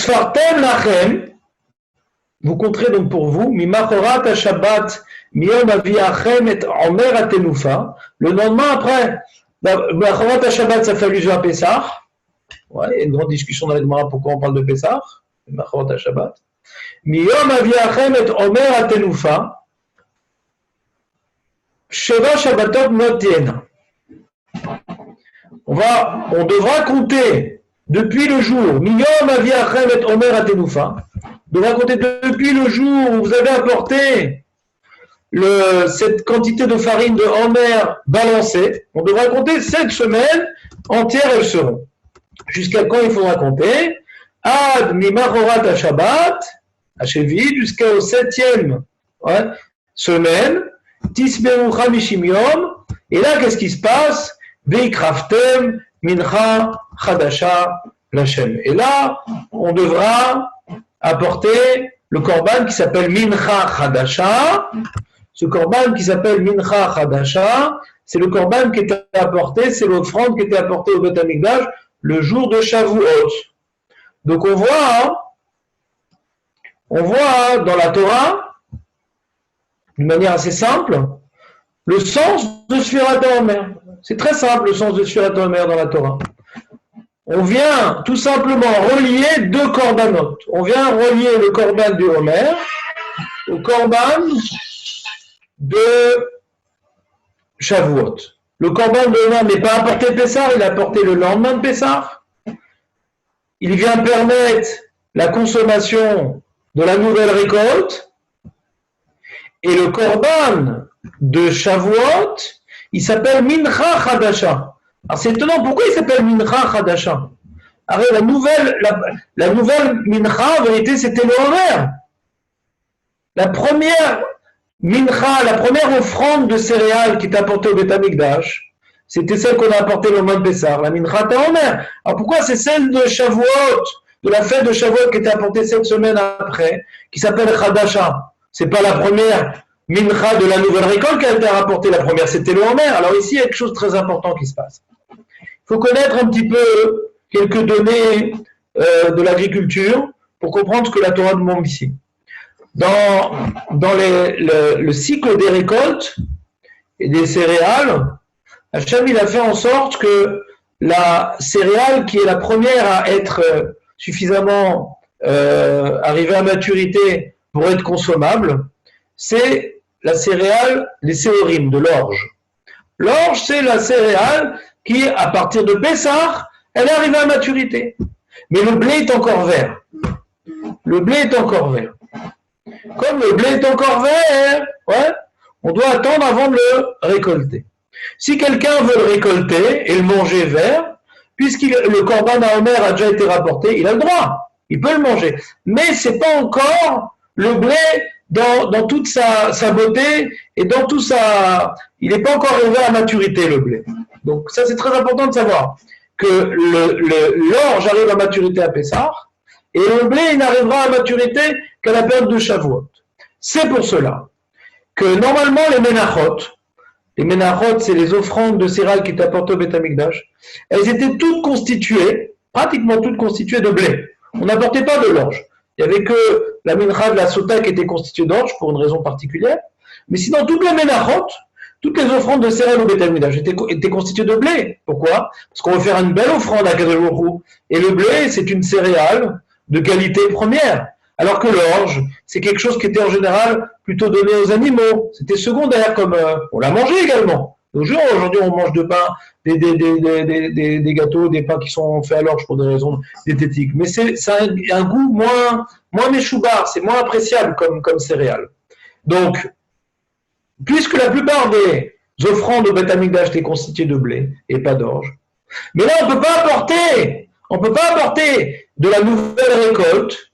Usfartem lachem, vous compterez donc pour vous, Mimachorat ha-Shabbat, Miyom aviachem et Omer ha-Tenufa, le lendemain après, Mimachorat ha-Shabbat, ça fait allusion à Pessah. Ouais, il y a une grande discussion dans la Gemara pourquoi on parle de Pessah, Mimachorat ha-Shabbat. Miyom aviachem et Omer ha-Tenufa, Sheva Shabbatot not tiena. On devra compter depuis le jour, Miyom aviachem et Omer ha-Tenufa, on devra compter depuis le jour où vous avez apporté cette quantité de farine de Omer balancée, on devra compter 7 semaines entières, elles seront. Jusqu'à quand il faudra compter? Ad mimachorat ha-Shabbat, Hashevit, jusqu'au 7e semaine, Tisberu chamishim yom, et là qu'est-ce qui se passe? Veikraftem mincha chadasha l'Hashem. Et là, on devra apporter le korban qui s'appelle mincha chadasha. Ce korban qui s'appelle mincha chadasha, c'est le korban qui était apporté, c'est l'offrande qui était apportée au Beth Amikdash le jour de Shavuot. Donc on voit dans la Torah, d'une manière assez simple, le sens de Sfirat HaOmer. C'est très simple le sens de Sfirat HaOmer dans la Torah. On vient tout simplement relier 2 korbanot. On vient relier le korban du Homer au korban de Shavuot. Le korban de Homer n'est pas apporté Pessah, il est apporté le lendemain de Pessah. Il vient permettre la consommation de la nouvelle récolte. Et le korban de Shavuot, il s'appelle Mincha Chadasha. Alors c'est étonnant, pourquoi il s'appelle Mincha Chadasha? Alors la nouvelle Mincha, en vérité, c'était le Homer. La première Mincha, la première offrande de céréales qui est apportée au Beth Amikdash, c'était celle qu'on a apportée le mois de Pessah, la Mincha Homer. Alors pourquoi c'est celle de Shavuot, de la fête de Shavuot qui était apportée 7 semaines après, qui s'appelle Chadasha? C'est pas la première Mincha de la nouvelle récolte qui a été rapportée, la première c'était le Homer. Alors ici, il y a quelque chose de très important qui se passe. Il faut connaître un petit peu quelques données de l'agriculture pour comprendre ce que la Torah demande ici. Dans le cycle des récoltes et des céréales, Hachem il a fait en sorte que la céréale qui est la première à être suffisamment arrivée à maturité pour être consommable, c'est la céréale, les séorim, de l'orge. L'orge, c'est la céréale qui, à partir de Pessah, elle est arrivée à maturité. Mais le blé est encore vert. Le blé est encore vert. Comme le blé est encore vert, on doit attendre avant de le récolter. Si quelqu'un veut le récolter et le manger vert, puisque le korban à Homer a déjà été rapporté, il a le droit. Il peut le manger. Mais c'est pas encore le blé dans toute sa beauté et dans tout sa... Il n'est pas encore arrivé à maturité, le blé. Donc ça, c'est très important de savoir que l'orge arrive à maturité à Pessah et le blé, il n'arrivera à maturité qu'à la période de Shavuot. C'est pour cela que normalement les ménachot, c'est les offrandes de céréales qui étaient apportées au Beth Amikdash, elles étaient toutes constituées, pratiquement toutes constituées de blé. On n'apportait pas de l'orge. Il n'y avait que la mincha de la sota qui était constituée d'orge pour une raison particulière. Mais sinon, toutes les ménachot, toutes les offrandes de céréales au Beth Amikdash étaient constituées de blé. Pourquoi? Parce qu'on veut faire une belle offrande à Kadosh Baruch Hu. Et le blé, c'est une céréale de qualité première. Alors que l'orge, c'est quelque chose qui était en général plutôt donné aux animaux. C'était secondaire, comme on l'a mangé également. Aujourd'hui, on mange de pain, des gâteaux, des pains qui sont faits à l'orge pour des raisons diététiques. Mais ça a un goût moins méchoubar, c'est moins appréciable comme céréale. Donc, puisque la plupart des offrandes au Beth Amikdash étaient constituées de blé et pas d'orge, mais là, on ne peut pas apporter de la nouvelle récolte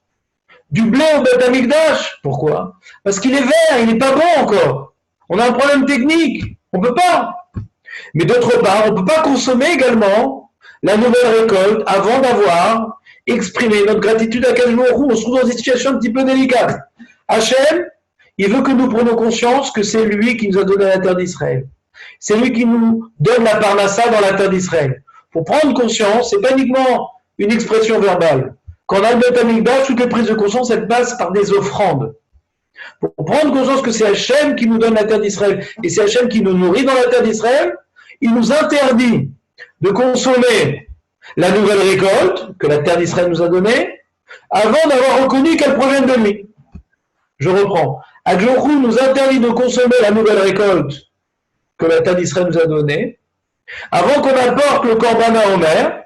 du blé au Beth Amikdash. Pourquoi? Parce qu'il est vert, il n'est pas bon encore. On a un problème technique, on ne peut pas. Mais d'autre part, on ne peut pas consommer également la nouvelle récolte avant d'avoir exprimé notre gratitude à Kadosh Baruch Hu. On se trouve dans une situation un petit peu délicate. Hachem, il veut que nous prenions conscience que c'est lui qui nous a donné la terre d'Israël. C'est lui qui nous donne la parnassa dans la terre d'Israël. Pour prendre conscience, c'est pas uniquement une expression verbale. Quand on a le Beth Amikdash, toutes les prises de conscience, elles passent par des offrandes. Pour prendre conscience que c'est Hachem qui nous donne la terre d'Israël et c'est Hachem qui nous nourrit dans la terre d'Israël, il nous interdit de consommer la nouvelle récolte que la terre d'Israël nous a donnée avant d'avoir reconnu qu'elle provient de lui. Je reprends. Akhlorou nous interdit de consommer la nouvelle récolte que la terre d'Israël nous a donnée avant qu'on apporte le Korban HaOmer.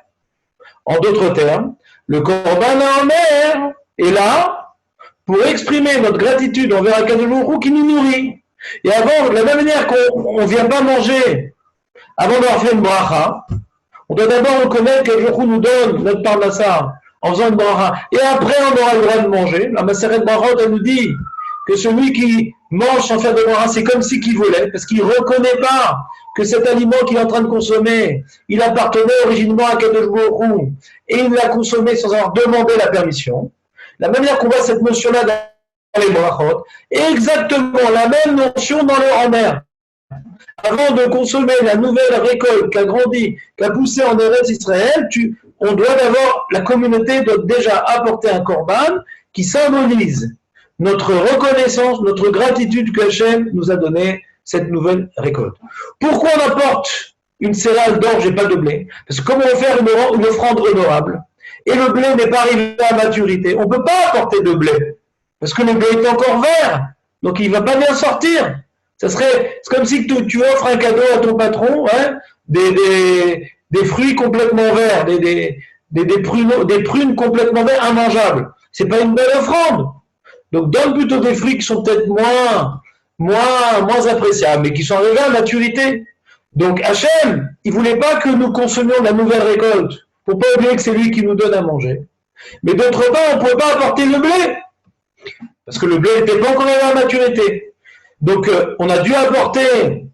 En d'autres termes, le Korban HaOmer est là pour exprimer notre gratitude envers Akadosh Baruch Hu qui nous nourrit. Et avant, de la même manière qu'on ne vient pas manger avant d'avoir fait une bracha, on doit d'abord reconnaître que Akadosh Baruch Hu nous donne notre parnassa en faisant une bracha. Et après, on aura le droit de manger. La Maseret Brachot, elle nous dit que celui qui mange sans faire de bracha, c'est comme si qu'il volait, parce qu'il ne reconnaît pas que cet aliment qu'il est en train de consommer, il appartenait originellement à Akadosh Baruch Hu, et il l'a consommé sans avoir demandé la permission. La manière qu'on voit cette notion-là dans les brachot est exactement la même notion dans le Homer. Avant de consommer la nouvelle récolte qui a grandi, qui a poussé en Eretz Israël, on doit d'abord, la communauté doit déjà apporter un korban qui symbolise notre reconnaissance, notre gratitude que Hachem nous a donné cette nouvelle récolte. Pourquoi on apporte une céréale d'orge et pas de blé? Parce que comme on veut faire une offrande honorable, et le blé n'est pas arrivé à maturité, on ne peut pas apporter de blé, parce que le blé est encore vert, donc il ne va pas bien sortir. C'est comme si tu offres un cadeau à ton patron, hein, des fruits complètement verts, des prunes complètement vertes, immangeables. C'est pas une belle offrande. Donc donne plutôt des fruits qui sont peut-être moins appréciables, mais qui sont arrivés à maturité. Donc Hachem, il ne voulait pas que nous consommions de la nouvelle récolte, pour pas oublier que c'est lui qui nous donne à manger. Mais d'autre part, on ne pouvait pas apporter le blé, parce que le blé n'était pas encore arrivé à maturité. Donc on a dû apporter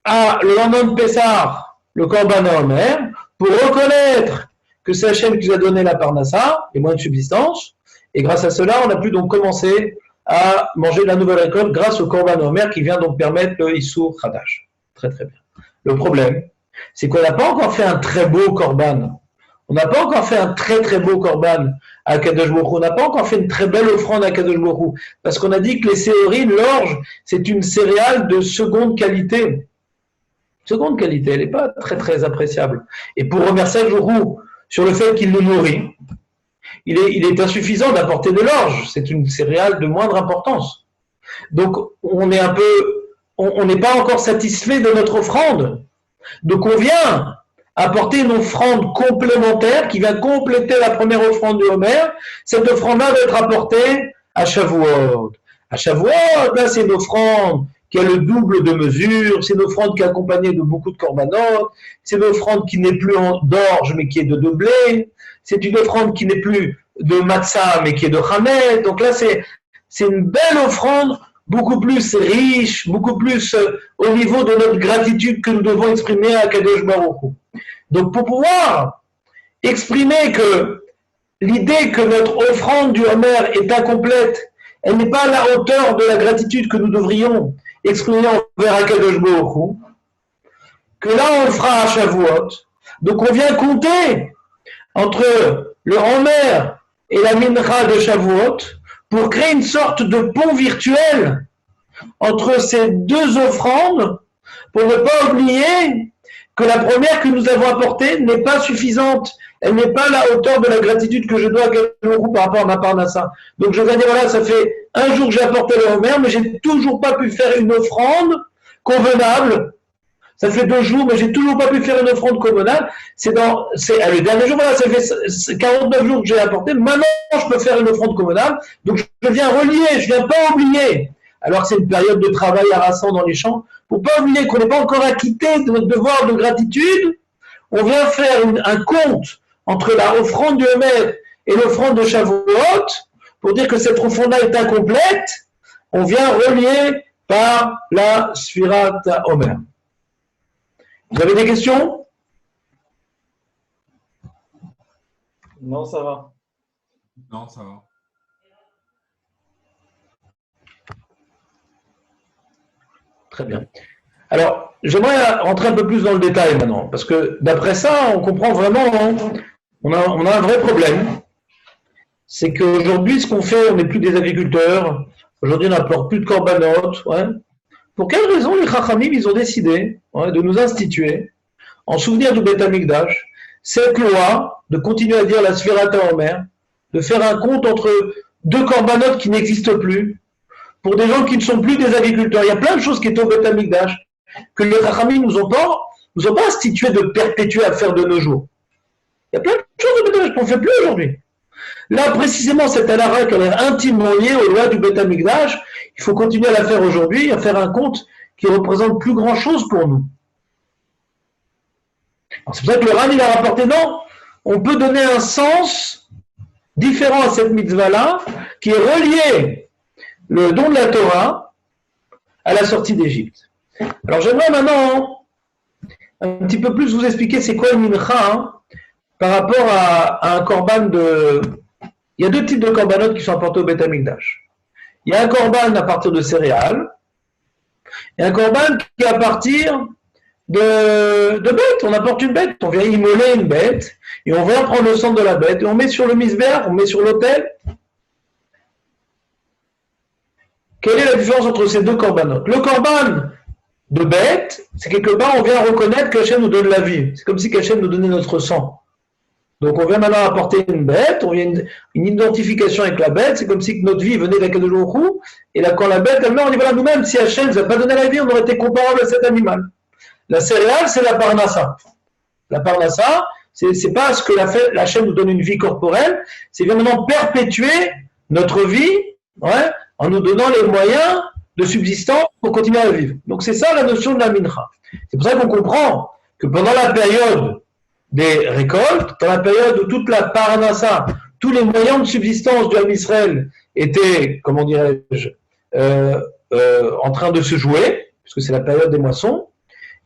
le lendemain de Pessah le Korban HaOmer pour reconnaître que c'est Hachem qui nous a donné la parnassa, les moyens de subsistance, et grâce à cela, on a pu donc commencer à manger de la nouvelle récolte grâce au Korban HaOmer qui vient donc permettre le Issour Khadash. Très très bien. Le problème, c'est qu'on n'a pas encore fait un très beau Korban. On n'a pas encore fait un très très beau Korban à Kadosh Baruch Hu. On n'a pas encore fait une très belle offrande à Kadosh Baruch Hu. Parce qu'on a dit que les séorines, l'orge, c'est une céréale de seconde qualité. Seconde qualité, elle n'est pas très très appréciable. Et pour remercier Kadosh Baruch Hu sur le fait qu'il nous nourrit, il est insuffisant d'apporter de l'orge. C'est une céréale de moindre importance. Donc on n'est pas encore satisfait de notre offrande. Donc on vient apporter une offrande complémentaire qui va compléter la première offrande du Homer. Cette offrande-là va être apportée à Shavuot. À Shavuot, là, c'est une offrande qui a le double de mesure, c'est une offrande qui est accompagnée de beaucoup de korbanot, c'est une offrande qui n'est plus d'orge, mais qui est de blé, c'est une offrande qui n'est plus de matzah, mais qui est de chamet. Donc là, c'est une belle offrande, beaucoup plus riche, beaucoup plus au niveau de notre gratitude que nous devons exprimer à Kadosh Baruch Hu. Donc pour pouvoir exprimer que l'idée que notre offrande du Homer est incomplète, elle n'est pas à la hauteur de la gratitude que nous devrions exprimer envers Akadosh Baruch Hu, que là on le fera à Shavuot. Donc on vient compter entre le Homer et la Mincha de Shavuot pour créer une sorte de pont virtuel entre ces deux offrandes, pour ne pas oublier que la première que nous avons apportée n'est pas suffisante. Elle n'est pas à la hauteur de la gratitude que je dois à Kadosh par rapport à ma parnassa. Donc je vais dire, voilà, ça fait un jour que j'ai apporté le Homer, mais j'ai toujours pas pu faire une offrande convenable. Ça fait 2 jours, mais j'ai toujours pas pu faire une offrande convenable. Le dernier jour, voilà, ça fait 49 jours que j'ai apporté. Maintenant, je peux faire une offrande convenable. Donc je viens relier, je viens pas oublier. Alors que c'est une période de travail harassant dans les champs. Pour pas oublier qu'on n'est pas encore acquitté de notre devoir de gratitude, on vient faire un compte entre la offrande du Homer et l'offrande de Shavuot pour dire que cette offrande-là est incomplète. On vient relier par la Sfirat Homer. Vous avez des questions? Non, ça va. Non, ça va. Très bien. Alors, j'aimerais rentrer un peu plus dans le détail maintenant, parce que d'après ça, on comprend vraiment, on a un vrai problème. c'est qu'aujourd'hui, ce qu'on fait, on n'est plus des agriculteurs. Aujourd'hui, on n'apporte plus de corbanotes. Ouais. Pour quelle raison les Chachamim, ils ont décidé de nous instituer, en souvenir du Beth Amikdash, cette loi de continuer à dire la Sfirata Omer, de faire un compte entre deux corbanotes qui n'existent plus, pour des gens qui ne sont plus des agriculteurs. Il y a plein de choses qui étaient au Beth Amikdash, que les Chachamim nous ont pas institué de perpétuer à faire de nos jours. Il y a plein de choses au Beth Amikdash qu'on ne fait plus aujourd'hui. Là, précisément, cette halakha qui est intimement liée aux lois du Beth Amikdash, il faut continuer à la faire aujourd'hui, à faire un compte qui représente plus grand chose pour nous. Alors, c'est pour ça que le Ran, il a rapporté, non, on peut donner un sens différent à cette mitzvah-là, qui est relié le don de la Torah à la sortie d'Égypte. Alors, j'aimerais maintenant un petit peu plus vous expliquer c'est quoi le mincha par rapport à un korban de... Il y a deux types de corbanotes qui sont apportés au Beth Amikdash. Il y a un korban à partir de céréales et un korban qui est à partir de bêtes. On apporte une bête, on vient immoler une bête et on vient prendre le sang de la bête et on met sur le misbéach, on met sur l'autel. Quelle est la différence entre ces deux corbanotes? Le korban de bête, c'est quelque part on vient reconnaître qu'Hachem nous donne la vie. C'est comme si Hachem nous donnait notre sang. Donc on vient maintenant apporter une bête, on vient une identification avec la bête, c'est comme si notre vie venait d'Akadosh Baruch Hu, et là quand la bête elle meurt, on dit voilà, nous-mêmes, si Hachem ne nous a pas donné la vie, on aurait été comparable à cet animal. La céréale, c'est la parnassa. La parnassa, c'est pas ce que Hachem nous donne une vie corporelle, c'est vraiment perpétuer notre vie, en nous donnant les moyens de subsistance pour continuer à vivre. Donc c'est ça la notion de la mincha. C'est pour ça qu'on comprend que pendant la période des récoltes, dans la période où toute la parnassa, tous les moyens de subsistance du Ham Israël étaient, comment dirais-je, en train de se jouer, puisque c'est la période des moissons,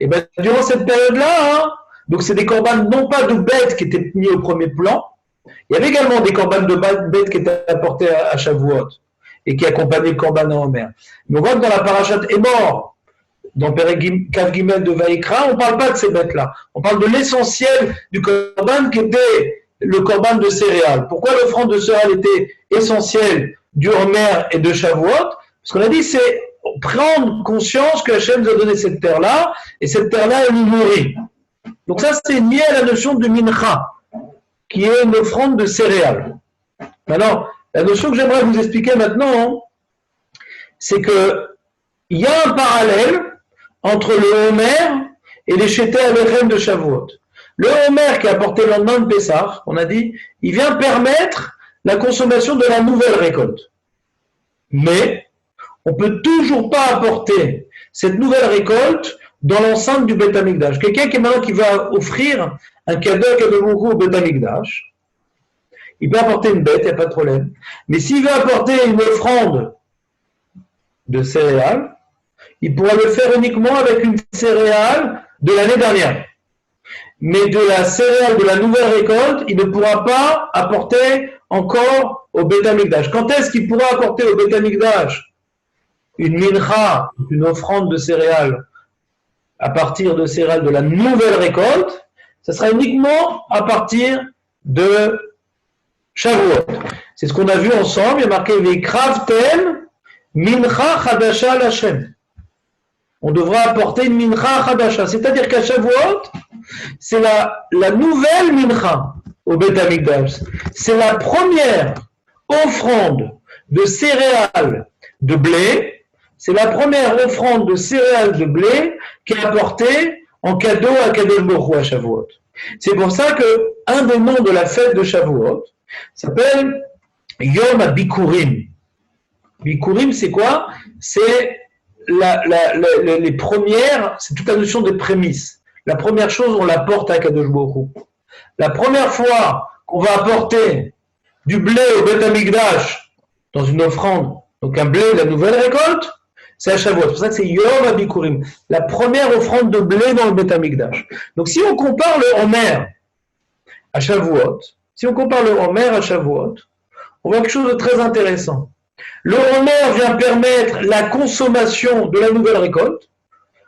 et bien durant cette période-là, donc c'est des corbanes non pas de bêtes qui étaient mis au premier plan, il y avait également des corbanes de bêtes qui étaient apportées à Shavuot et qui accompagnaient le corban en mer. Mais on voit que dans la parashat Emor, dans Perek Kav Gimel de Vaïkra, on ne parle pas de ces bêtes-là. On parle de l'essentiel du korban qui était le korban de céréales. Pourquoi l'offrande de céréales était essentielle du Homer et de Shavuot? Parce qu'on a dit c'est prendre conscience que Hachem nous a donné cette terre-là, et cette terre-là, elle nous nourrit. Donc ça, c'est lié à la notion de mincha, qui est une offrande de céréales. Maintenant, la notion que j'aimerais vous expliquer maintenant, c'est que il y a un parallèle entre le Homer et les Sheté Alechem de Shavuot. Le Homer qui est apporté le lendemain de Pessah, on a dit, il vient permettre la consommation de la nouvelle récolte. Mais on ne peut toujours pas apporter cette nouvelle récolte dans l'enceinte du Beth Amikdash. Quelqu'un qui est maintenant qui va offrir un cadeau au Beth Amikdash, il peut apporter une bête, il n'y a pas de problème. Mais s'il veut apporter une offrande de céréales, il pourra le faire uniquement avec une céréale de l'année dernière. Mais de la céréale de la nouvelle récolte, il ne pourra pas apporter encore au Beth Amikdash. Quand est-ce qu'il pourra apporter au Beth Amikdash une mincha, une offrande de céréales à partir de céréales de la nouvelle récolte? Ça sera uniquement à partir de Shavuot. C'est ce qu'on a vu ensemble. Il y a marqué Vekravtem mincha chadasha l'Hashem. On devra apporter une mincha chadasha. C'est-à-dire qu'à Shavuot, c'est la nouvelle mincha au Beth Amikdash. C'est la première offrande de céréales de blé. C'est la première offrande de céréales de blé qui est apportée en cadeau à Kadosh Baruch Hu à Shavuot. C'est pour ça que un des noms de la fête de Shavuot s'appelle Yom HaBikurim. Bikurim, c'est quoi? C'est les premières, c'est toute la notion de prémices. La première chose, on l'apporte à Kadosh Baruch Hu. La première fois qu'on va apporter du blé au Beth Amikdash dans une offrande, donc un blé de la nouvelle récolte, c'est à Shavuot. C'est pour ça que c'est Yom HaBikurim, la première offrande de blé dans le Beth Amikdash. Donc si on compare le Homer à Shavuot, on voit quelque chose de très intéressant. Le Homer vient permettre la consommation de la nouvelle récolte,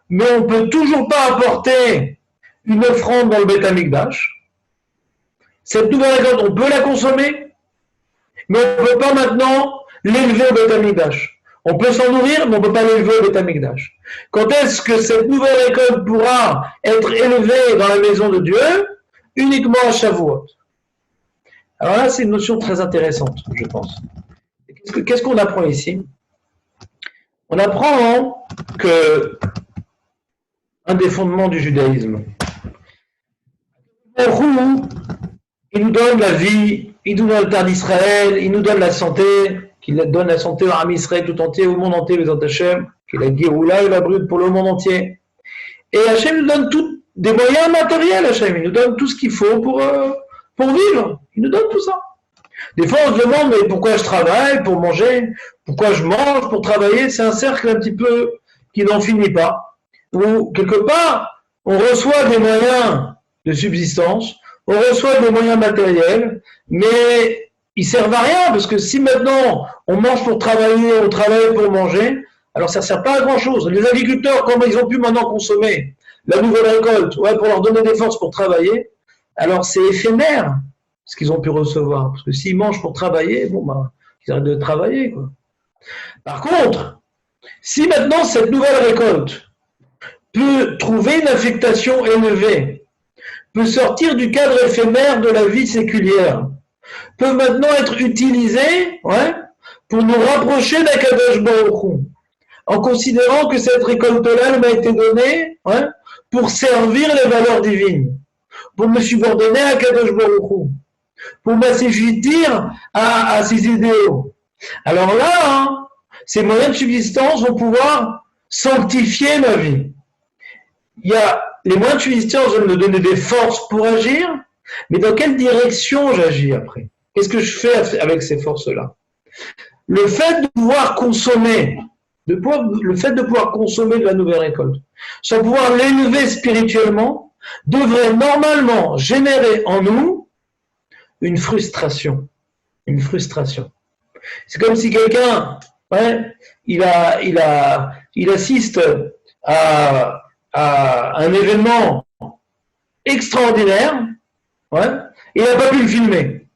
mais on ne peut toujours pas apporter une offrande dans le Beth Amikdash. Cette nouvelle récolte, on peut la consommer, Mais on ne peut pas maintenant l'élever au Beth Amikdash. On peut s'en nourrir, mais on ne peut pas l'élever au Beth Amikdash. Quand est-ce que cette nouvelle récolte pourra être élevée dans la maison de Dieu? Uniquement à Shavuot. Alors là, c'est une notion très intéressante, je pense. Qu'est-ce qu'on apprend ici? On apprend que un des fondements du judaïsme, il nous donne la vie, il nous donne le terre d'Israël, il nous donne la santé, qu'il donne la santé à Israël tout entier, au monde entier, les Hachem, qu'il a Géoula et la brûle pour le monde entier. Et Hachem nous donne des moyens matériels, Hachem, il nous donne tout ce qu'il faut pour vivre, il nous donne tout ça. Des fois, on se demande, mais pourquoi je travaille pour manger? Pourquoi je mange pour travailler? C'est un cercle un petit peu qui n'en finit pas. Où, quelque part, on reçoit des moyens de subsistance, on reçoit des moyens matériels, mais ils servent à rien, parce que si maintenant on mange pour travailler, on travaille pour manger, alors ça ne sert pas à grand-chose. Les agriculteurs, comment ils ont pu maintenant consommer la nouvelle récolte, pour leur donner des forces pour travailler, alors c'est éphémère ce qu'ils ont pu recevoir. Parce que s'ils mangent pour travailler, ils arrêtent de travailler, quoi. Par contre, si maintenant cette nouvelle récolte peut trouver une affectation élevée, peut sortir du cadre éphémère de la vie séculière, peut maintenant être utilisée pour nous rapprocher d'Akadosh Baruch Hu, en considérant que cette récolte-là m'a été donnée pour servir les valeurs divines, pour me subordonner à Akadosh Baruch Hu, pour m'assujettir à ses idéaux. Alors là, ces moyens de subsistance vont pouvoir sanctifier ma vie. Il y a les moyens de subsistance vont me donner des forces pour agir, mais dans quelle direction j'agis après? Qu'est-ce que je fais avec ces forces-là? Le fait de pouvoir consommer, le fait de pouvoir consommer de la nouvelle récolte, sans pouvoir l'élever spirituellement, devrait normalement générer en nous une frustration. Une frustration. C'est comme si quelqu'un, il assiste à un événement extraordinaire, et il n'a pas pu le filmer.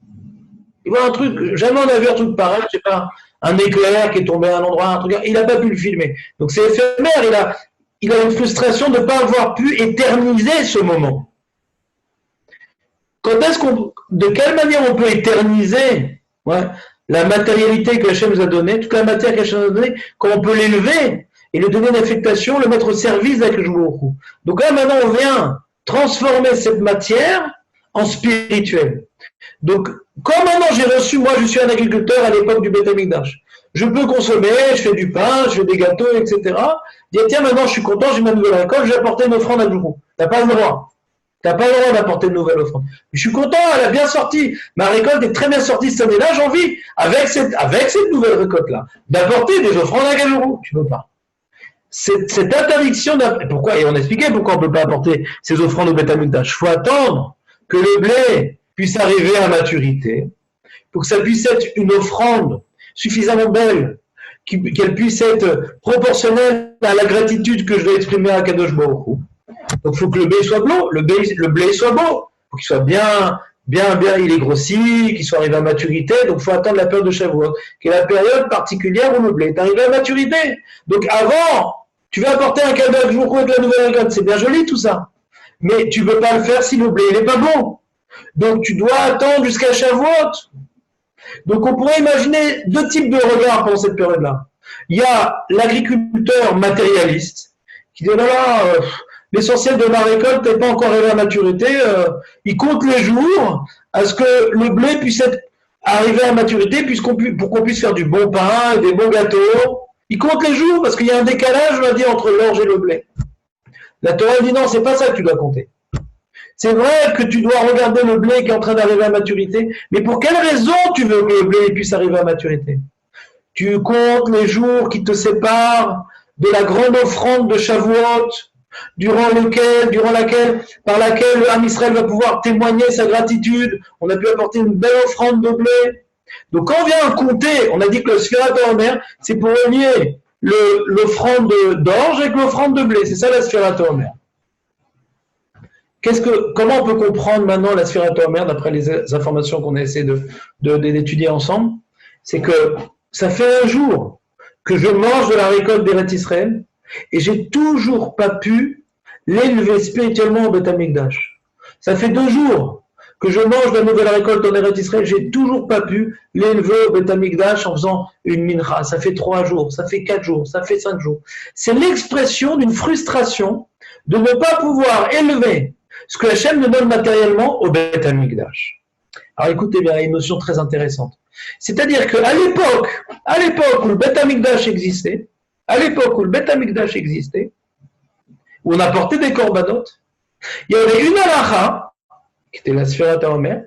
Il voit un truc, jamais on n'a vu un truc pareil, je sais pas, un éclair qui est tombé à un endroit, un truc, il n'a pas pu le filmer. Donc c'est éphémère, il a une frustration de ne pas avoir pu éterniser ce moment. De quelle manière on peut éterniser la matérialité que Hachem nous a donnée, toute la matière que Hachem nous a donnée, quand on peut l'élever et lui donner une affectation, le mettre au service d'Akadosh Baruch Hu. Donc là, maintenant, on vient transformer cette matière en spirituel. Donc, comme maintenant j'ai reçu, moi je suis un agriculteur à l'époque du Beth Amikdash, je peux consommer, je fais du pain, je fais des gâteaux, etc. Dire, tiens, maintenant je suis content, j'ai ma nouvelle récolte, je vais apporter une offrande à Akadosh Baruch Hu. T'as pas le droit. Tu n'as pas le droit d'apporter une nouvelle offrande. Je suis content, elle a bien sorti. Ma récolte est très bien sortie cette année-là. J'ai envie, avec cette nouvelle récolte-là, d'apporter des offrandes à Akadosh Baruch Hu. Tu ne peux pas. Cette interdiction pourquoi, et on expliquait pourquoi on ne peut pas apporter ces offrandes au Beth Amikdash. Il faut attendre que le blé puisse arriver à maturité, pour que ça puisse être une offrande suffisamment belle, qu'elle puisse être proportionnelle à la gratitude que je dois exprimer à Akadosh Baruch Hu. Donc il faut que le blé soit beau, le blé soit beau, il faut qu'il soit bien, il est grossi, qu'il soit arrivé à maturité, donc il faut attendre la période de Shavuot, qui est la période particulière où le blé est arrivé à maturité. Donc avant, tu vas apporter un cadeau avec la nouvelle récolte, c'est bien joli tout ça, mais tu ne peux pas le faire si le blé n'est pas bon. Donc tu dois attendre jusqu'à Shavuot. Donc on pourrait imaginer deux types de regards pendant cette période-là. Il y a l'agriculteur matérialiste, qui dit, l'essentiel de ma récolte n'est pas encore arrivé à maturité. Il compte les jours à ce que le blé puisse être arrivé à maturité pour qu'on puisse faire du bon pain et des bons gâteaux. Il compte les jours parce qu'il y a un décalage, on va dire, entre l'orge et le blé. La Torah dit non, c'est pas ça que tu dois compter. C'est vrai que tu dois regarder le blé qui est en train d'arriver à maturité, mais pour quelle raison tu veux que le blé puisse arriver à maturité? Tu comptes les jours qui te séparent de la grande offrande de Shavuot, par laquelle le Ham Israël va pouvoir témoigner sa gratitude. On a pu apporter une belle offrande de blé. Donc quand on vient compter, on a dit que le Sfirat HaOmer, c'est pour relier l'offrande d'orge avec l'offrande de blé. C'est ça la Sfirat HaOmer. Comment on peut comprendre maintenant la Sfirat HaOmer d'après les informations qu'on a essayé d'étudier ensemble? C'est que ça fait un jour que je mange de la récolte d'Eretz Israël et j'ai toujours pas pu l'élever spirituellement au Beth Amikdash. Ça fait 2 jours que je mange de la nouvelle récolte en Eretz Israël, j'ai toujours pas pu l'élever au Beth Amikdash en faisant une mincha. Ça fait 3 jours, ça fait 4 jours, ça fait 5 jours. C'est l'expression d'une frustration de ne pas pouvoir élever ce que Hachem nous donne matériellement au Beth Amikdash. Alors écoutez bien, une notion très intéressante. C'est-à-dire qu'à l'époque où le Beth Amikdash existait, où on apportait des korbanot, il y avait une halakha, qui était la Sfirat HaOmer,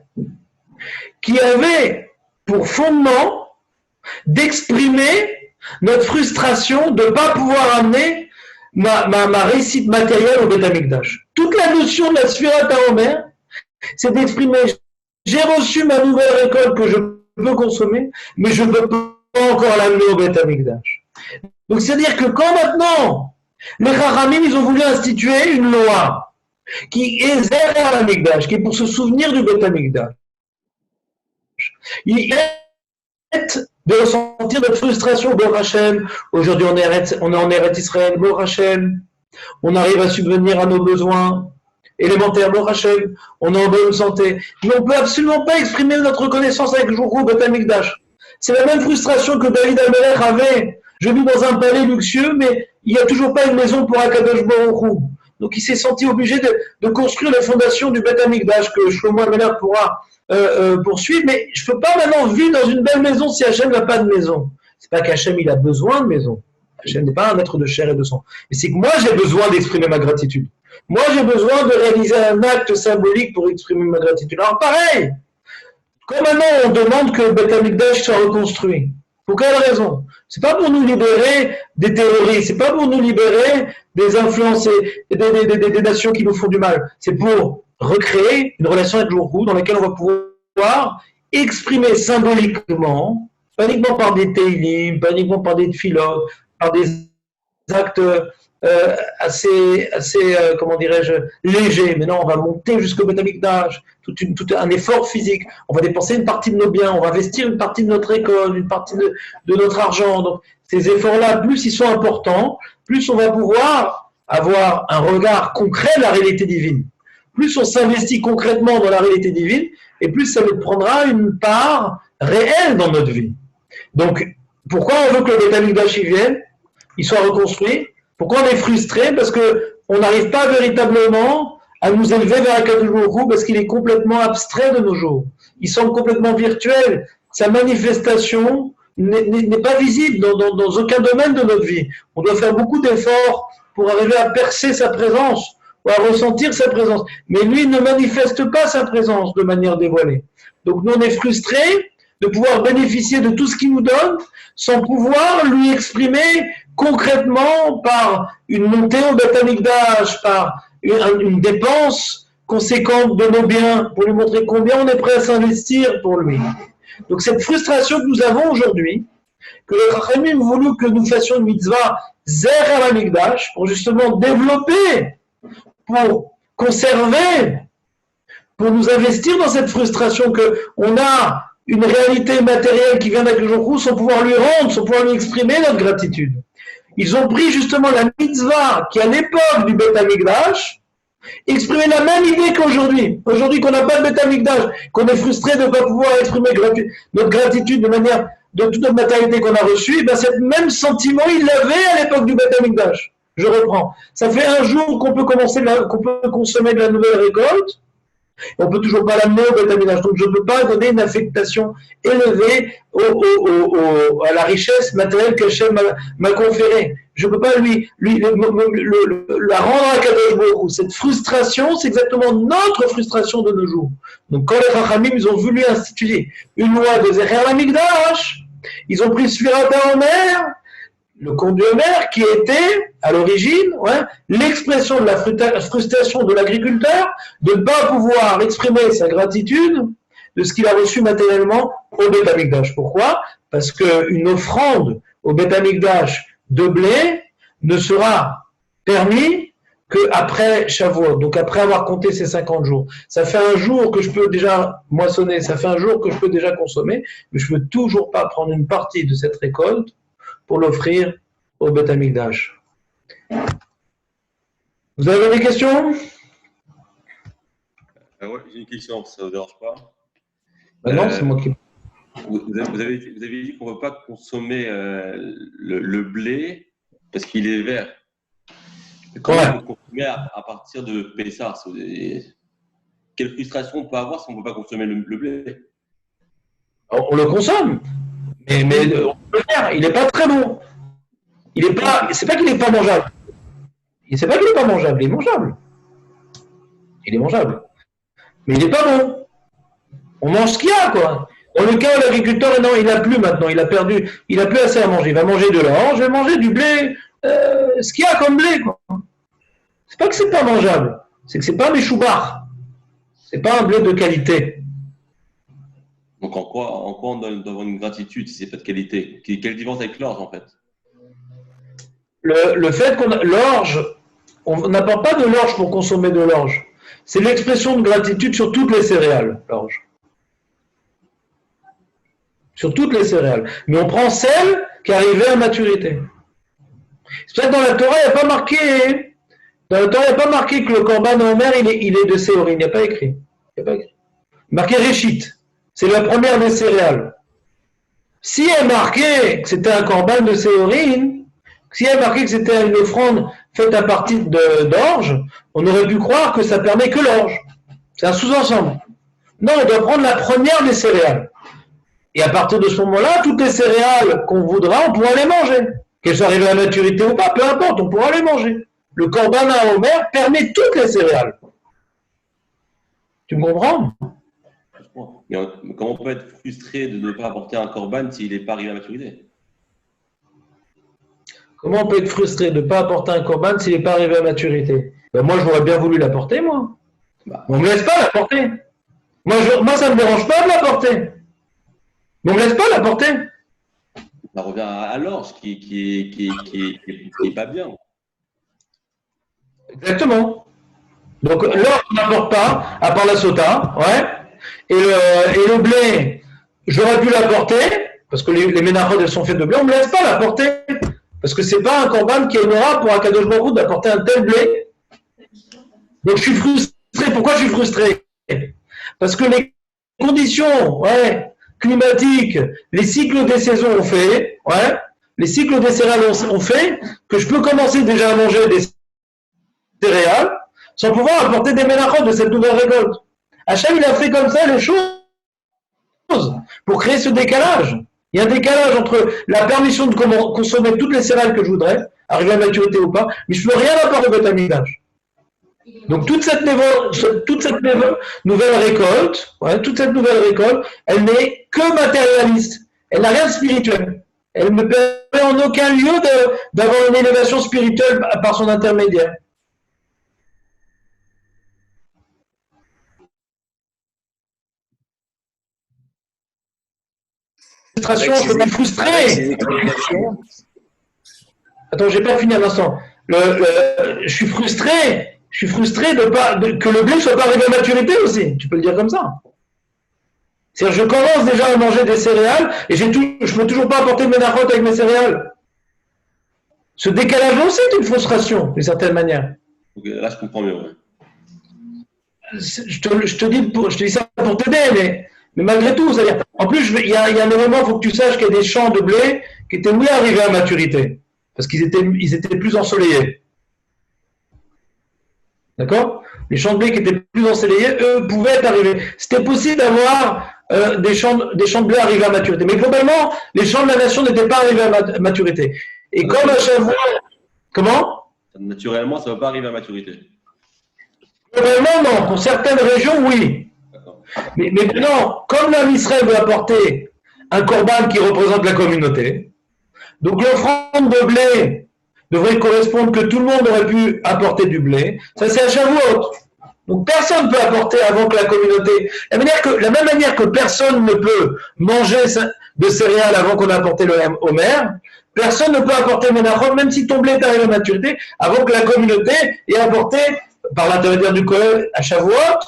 qui avait pour fondement d'exprimer notre frustration de ne pas pouvoir amener ma réussite matérielle au Beth Amikdash. Toute la notion de la Sfirat HaOmer, c'est d'exprimer, j'ai reçu ma nouvelle récolte que je peux consommer, mais je ne peux pas encore l'amener au Beth Amikdash. Donc c'est-à-dire que quand maintenant, les Chachamim, ils ont voulu instituer une loi qui est Zer HaMikdash, qui est pour se souvenir du Beth Amikdash. Il est de ressentir notre frustration, Baruch Hashem. Aujourd'hui, on est en Eretz Israël, Baruch Hashem. On arrive à subvenir à nos besoins élémentaires, Baruch Hashem. On est en bonne santé. Mais on ne peut absolument pas exprimer notre reconnaissance avec Jourou, Beth Amikdash. C'est la même frustration que David Amelech avait. Je vis dans un palais luxueux, mais il n'y a toujours pas une maison pour Akadosh Baruch Hu. Donc il s'est senti obligé de construire les fondations du Beth Amikdash que Shlomo Amelech pourra poursuivre, mais je ne peux pas maintenant vivre dans une belle maison si Hachem n'a pas de maison. C'est pas qu'Hachem il a besoin de maison. Hachem n'est pas un être de chair et de sang. Mais c'est que moi j'ai besoin d'exprimer ma gratitude. Moi j'ai besoin de réaliser un acte symbolique pour exprimer ma gratitude. Alors pareil, quand maintenant on demande que le Beth Amikdash soit reconstruit, pour quelle raison? C'est pas pour nous libérer des terroristes, c'est pas pour nous libérer des influences et des nations qui nous font du mal. C'est pour recréer une relation avec Jourou dans laquelle on va pouvoir exprimer symboliquement, pas uniquement par des teilim, pas uniquement par des tfilot, par des actes assez comment dirais-je, légers. Mais non, on va monter jusqu'au Beth Amikdash, tout un effort physique. On va dépenser une partie de nos biens, on va investir une partie de notre école, une partie de notre argent. Donc, ces efforts-là, plus ils sont importants, plus on va pouvoir avoir un regard concret de la réalité divine. Plus on s'investit concrètement dans la réalité divine, et plus ça nous prendra une part réelle dans notre vie. Donc, pourquoi on veut que le Beth Amikdash y vienne, il soit reconstruit? Pourquoi on est frustré? Parce qu'on n'arrive pas véritablement à nous élever vers Akadosh Baruch Hu, parce qu'il est complètement abstrait de nos jours. Il semble complètement virtuel. Sa manifestation n'est pas visible dans aucun domaine de notre vie. On doit faire beaucoup d'efforts pour arriver à percer sa présence, ou à ressentir sa présence. Mais lui ne manifeste pas sa présence de manière dévoilée. Donc nous on est frustrés de pouvoir bénéficier de tout ce qu'il nous donne sans pouvoir lui exprimer concrètement par une montée au Beth Amikdash, par une dépense conséquente de nos biens pour lui montrer combien on est prêt à s'investir pour lui. Donc cette frustration que nous avons aujourd'hui, que les Chachamim ont voulu que nous fassions une mitzvah Zer HaMikdash pour justement développer, pour conserver, pour nous investir dans cette frustration qu'on a une réalité matérielle qui vient d'Akadosh Baruch Hu sans pouvoir lui rendre, sans pouvoir lui exprimer notre gratitude. Ils ont pris justement la mitzvah qui à l'époque du Beth Amikdash exprimer la même idée qu'aujourd'hui. Aujourd'hui qu'on n'a pas de Beth Amikdash, qu'on est frustré de ne pas pouvoir exprimer notre gratitude de manière de toute notre matérialité qu'on a reçue, ben cet même sentiment, il l'avait à l'époque du Beth Amikdash. Je reprends. Ça fait un jour qu'on peut consommer de la nouvelle récolte. On ne peut toujours pas l'amener au Beth Amikdash. Donc je ne peux pas donner une affectation élevée à la richesse matérielle que Hachem m'a conférée. Je ne peux pas la rendre à Kadosh Baruch Hu. Cette frustration, c'est exactement notre frustration de nos jours. Donc quand les Chachamim, ils ont voulu instituer une loi de Zer HaMikdash, ils ont pris Sfirat HaOmer, le conte du Homer, qui était, à l'origine, l'expression de la frustration de l'agriculteur de ne pas pouvoir exprimer sa gratitude de ce qu'il a reçu matériellement au Beth Amikdash. Pourquoi? Parce qu'une offrande au Beth Amikdash de blé ne sera permis qu'après Shavuot, donc après avoir compté ces 50 jours. Ça fait un jour que je peux déjà moissonner, ça fait un jour que je peux déjà consommer, mais je ne peux toujours pas prendre une partie de cette récolte pour l'offrir au Beth Amikdash. Vous avez des questions? Ouais, j'ai une question, ça ne vous dérange pas? Non, c'est moi qui... Vous avez dit qu'on ne peut pas consommer le blé parce qu'il est vert. Comment on peut consommer à partir de Pessah? Quelle frustration on peut avoir si on ne peut pas consommer le blé? On le consomme, mais on peut le faire. Il n'est pas très bon. C'est pas qu'il n'est pas mangeable. C'est pas qu'il n'est pas mangeable, il est mangeable. Il est mangeable. Mais il n'est pas bon. On mange ce qu'il y a, quoi. Dans le cas où l'agriculteur, non, il n'a plus maintenant, il a plus assez à manger. Il va manger de l'orge, il va manger du blé, ce qu'il y a comme blé, quoi. C'est pas que c'est pas mangeable, c'est que c'est pas méchoubar. C'est pas un blé de qualité. Donc en quoi on doit avoir une gratitude si c'est pas de qualité? Quelle différence avec l'orge, en fait? Le fait l'orge, on n'apporte pas de l'orge pour consommer de l'orge. C'est l'expression de gratitude sur toutes les céréales, l'orge. Sur toutes les céréales. Mais on prend celle qui est arrivée à maturité. C'est pour ça que dans la Torah, il n'y a pas marqué. Dans la Torah, il n'y a pas marqué que le Korban Omer, il est de Séorim. Il n'y a pas écrit. Il n'y a pas écrit. Marqué Réchit. C'est la première des céréales. Si elle marquait que c'était un Korban de Séorim, si elle marquait que c'était une offrande faite à partir d'orge, on aurait pu croire que ça permet que l'orge. C'est un sous-ensemble. Non, on doit prendre la première des céréales. Et à partir de ce moment-là, toutes les céréales qu'on voudra, on pourra les manger. Qu'elles soient arrivées à maturité ou pas, peu importe, on pourra les manger. Le Korban à Omer permet toutes les céréales. Tu me comprends? Mais comment on peut être frustré de ne pas apporter un Korban s'il n'est pas arrivé à maturité? Comment on peut être frustré de ne pas apporter un Korban s'il n'est pas arrivé à maturité? Ben moi, j'aurais bien voulu l'apporter, moi. On ne me laisse pas l'apporter. Moi, ça ne me dérange pas de l'apporter. Mais on ne me laisse pas l'apporter. Ça revient à l'orge qui est pas bien. Exactement. Donc l'orge, on n'apporte pas, à part la sota, ouais. Et le blé, j'aurais pu l'apporter, parce que les ménachot, elles sont faites de blé, on ne me laisse pas l'apporter. Parce que ce n'est pas un korban qui est honorable pour Akadosh Baruch Hu d'apporter un tel blé. Donc je suis frustré. Pourquoi je suis frustré? Parce que les conditions climatiques, les cycles des saisons ont fait, les cycles des céréales ont fait que je peux commencer déjà à manger des céréales sans pouvoir apporter des ménachot de cette nouvelle récolte. Hachem, il a fait comme ça les choses pour créer ce décalage. Il y a un décalage entre la permission de consommer toutes les céréales que je voudrais, arriver à maturité ou pas, mais je ne peux rien apporter au Beth Amikdash. Donc toute cette nouvelle récolte, elle n'est que matérialiste. Elle n'a rien de spirituel. Elle ne permet en aucun lieu d'avoir une élévation spirituelle par son intermédiaire. Je peux frustrer. Attends, j'ai pas fini un instant. Je suis frustré que le blé soit pas arrivé à maturité aussi. Tu peux le dire comme ça. C'est-à-dire, je commence déjà à manger des céréales et je peux toujours pas apporter de ménachot avec mes céréales. Ce décalage aussi est une frustration, d'une certaine manière. Okay, là, je comprends mieux. Ouais. Je te dis ça pour t'aider, mais malgré tout, c'est-à-dire, en plus, il y a un moment, il faut que tu saches qu'il y a des champs de blé qui étaient mieux arrivés à maturité, parce qu'ils étaient plus ensoleillés. D'accord? Les champs de blé qui étaient plus ensoleillés, eux, pouvaient être arrivés. C'était possible d'avoir des champs de blé arrivés à maturité. Mais globalement, les champs de la nation n'étaient pas arrivés à maturité. Et comme à Shavuot... Comment? Naturellement, ça ne va pas arriver à maturité. Globalement, non. Pour certaines régions, oui. Mais maintenant, comme l'homme Israël veut apporter un korban qui représente la communauté, donc l'offrande de blé devrait correspondre que tout le monde aurait pu apporter du blé. Ça, c'est à Shavuot. Donc personne ne peut apporter avant que la communauté. La même manière que personne ne peut manger de céréales avant qu'on ait apporté le Homer, personne ne peut apporter Ménachot, même si ton blé est arrivé à maturité, avant que la communauté ait apporté, par l'intermédiaire du Kohen à Shavuot,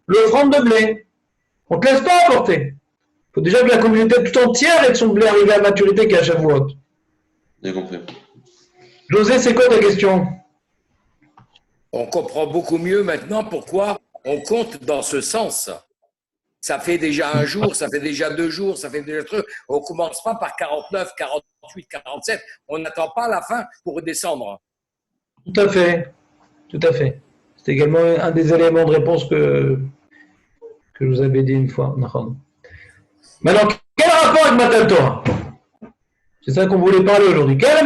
l'offrande de blé. On ne te laisse pas apporter. Il faut déjà que la communauté tout entière ait son blé arrivé à maturité qu'à Shavuot. J'ai compris. José, c'est quoi ta question? On comprend beaucoup mieux maintenant pourquoi on compte dans ce sens. Ça fait déjà un jour, ça fait déjà 2 jours, ça fait déjà 3. On ne commence pas par 49, 48, 47. On n'attend pas la fin pour redescendre. Tout à fait. Tout à fait. C'est également un des éléments de réponse que je vous avais dit une fois. Maintenant, quel rapport avec Matan Torah? C'est ça qu'on voulait parler aujourd'hui. Quel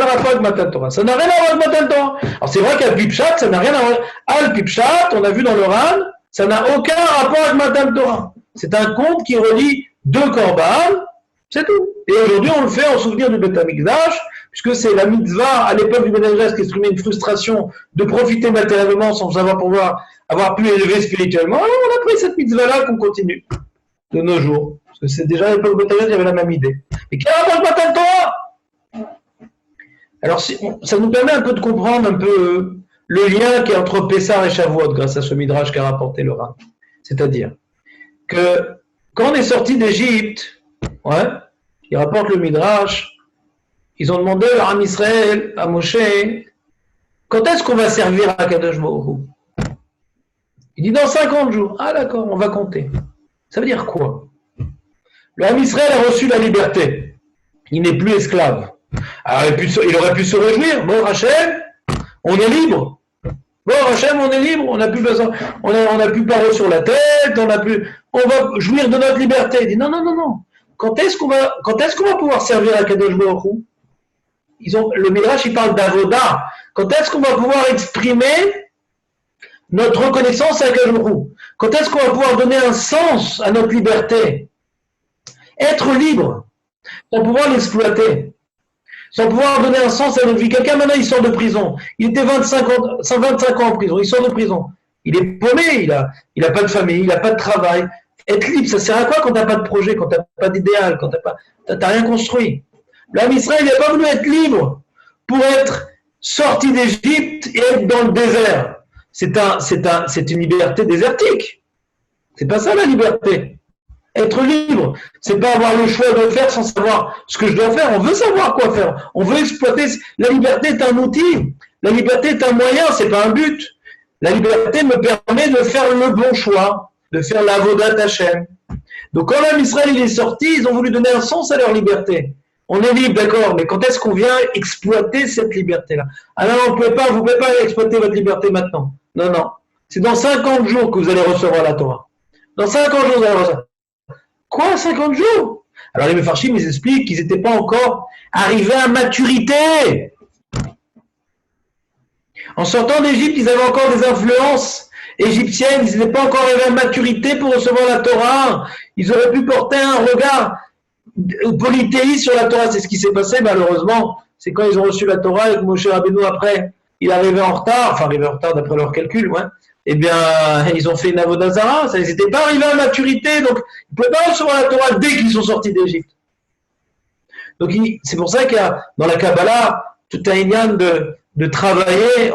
rapport avec Matan Torah? Ça n'a rien à voir avec Matan Torah. Alors c'est vrai qu'Al Pipchat, ça n'a rien à voir. Al Pipchat, on a vu dans le Ran, ça n'a aucun rapport avec Matan Torah. C'est un conte qui relie 2 korban, c'est tout. Et aujourd'hui, on le fait en souvenir du Beth Amikdash, puisque c'est la mitzvah à l'époque du Beth Amikdash qui exprimait une frustration de profiter matériellement sans avoir pu élever spirituellement. Alors on a pris cette mitzvah-là qu'on continue de nos jours. Parce que c'est déjà à l'époque du Beth Amikdash, il y avait la même idée. Et quel rapport avec Matan Torah? Alors ça nous permet un peu de comprendre un peu le lien qui est entre Pessah et Shavuot grâce à ce midrash qu'a rapporté le Ran. C'est-à-dire que quand on est sorti d'Égypte, il rapporte le midrash, ils ont demandé à Am Israël, à Moshe, quand est-ce qu'on va servir à Kadosh Baruch Hu? Il dit dans 50 jours. Ah d'accord, on va compter. Ça veut dire quoi? Le Am Israël a reçu la liberté. Il n'est plus esclave. Alors, il aurait pu se réjouir. Bon, Hachem, on est libre. Bon, Hachem, on est libre. On n'a plus besoin. On n'a plus parole sur la tête. On va jouir de notre liberté. Il dit non. Quand est-ce qu'on va pouvoir servir à Kadosh Baruch Hu? Le Midrash, il parle d'avoda. Quand est-ce qu'on va pouvoir exprimer notre reconnaissance à Kadosh Baruch Hu? Quand est-ce qu'on va pouvoir donner un sens à notre liberté? Être libre, sans pouvoir l'exploiter, sans pouvoir donner un sens à notre vie. Quelqu'un maintenant, il sort de prison. Il était 125 ans en prison. Il sort de prison. Il est paumé. Il a pas de famille. Il n'a pas de travail. Être libre, ça sert à quoi quand tu n'as pas de projet, quand tu n'as pas d'idéal, quand tu n'as rien construit? L'homme Israël, il n'a pas voulu être libre pour être sorti d'Égypte et être dans le désert. C'est une liberté désertique. C'est pas ça la liberté. Être libre, c'est pas avoir le choix de faire sans savoir ce que je dois faire. On veut savoir quoi faire. On veut exploiter. La liberté est un outil. La liberté est un moyen, c'est pas un but. La liberté me permet de faire le bon choix, de faire l'avodat Hashem. Donc quand l'homme Israël il est sorti, ils ont voulu donner un sens à leur liberté. On est libre, d'accord, mais quand est-ce qu'on vient exploiter cette liberté-là? Alors vous ne pouvez pas exploiter votre liberté maintenant. Non. C'est dans 50 jours que vous allez recevoir la Torah. Dans 50 jours, vous allez recevoir. Quoi, 50 jours? Alors les Mefarshim, ils expliquent qu'ils n'étaient pas encore arrivés à maturité. En sortant d'Égypte, ils avaient encore des influences égyptiennes, ils n'étaient pas encore arrivés à maturité pour recevoir la Torah. Ils auraient pu porter un regard polythéiste sur la Torah. C'est ce qui s'est passé malheureusement. C'est quand ils ont reçu la Torah et que Moshe Rabbeinu après, il arrivait en retard d'après leurs calculs, eh bien, ils ont fait une avodah zara, ils n'étaient pas arrivés à maturité, donc ils ne pouvaient pas recevoir la Torah dès qu'ils sont sortis d'Égypte. Donc c'est pour ça qu'il y a dans la Kabbalah tout un inyan de travailler,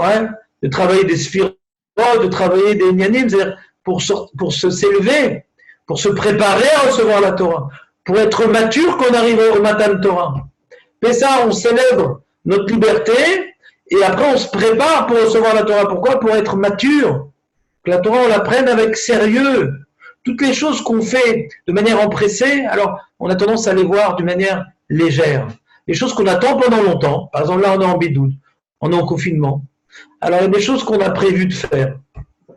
de travailler des sphirotes, de travailler des inyanim, c'est-à-dire pour s'élever, pour se préparer à recevoir la Torah, pour être mature quand on arrive au Matan Torah. Pessah, on célèbre notre liberté, et après on se prépare pour recevoir la Torah. Pourquoi? Pour être mature. Que la Torah, on la prenne avec sérieux. Toutes les choses qu'on fait de manière empressée, alors on a tendance à les voir d'une manière légère. Les choses qu'on attend pendant longtemps, par exemple là on est en bidoud, on est en confinement. Alors il y a des choses qu'on a prévu de faire.